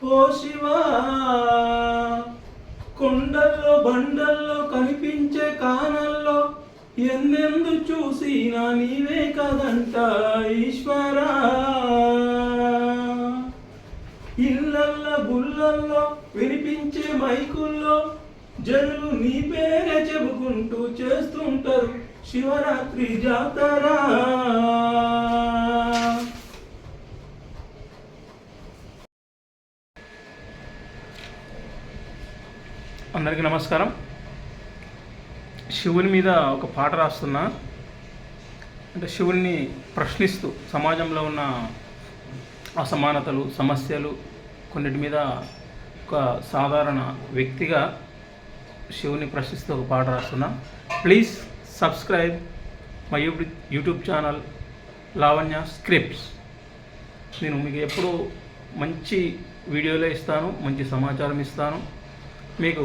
ఓ శివా, కొండల్లో బండల్లో కనిపించే కానల్లో ఎందెందు చూసినా నీవే కదంట ఈశ్వరా. ఇళ్ళల్లో గుళ్ళల్లో వినిపించే మైకుల్లో జనులు నీ పేరే చెబుకుంటూ చేస్తుంటారు శివరాత్రి జాతర. అందరికీ నమస్కారం. శివుని మీద ఒక పాట రాస్తున్నా. అంటే శివుని ప్రశ్నిస్తూ సమాజంలో ఉన్న అసమానతలు, సమస్యలు కొన్నిటి మీద ఒక సాధారణ వ్యక్తిగా శివుని ప్రశ్నిస్తూ ఒక పాట రాస్తున్నా. Please subscribe my YouTube channel Lavanya scripts. నేను మీకు ఎప్పుడూ మంచి వీడియోలే ఇస్తాను, మంచి సమాచారం ఇస్తాను. మీకు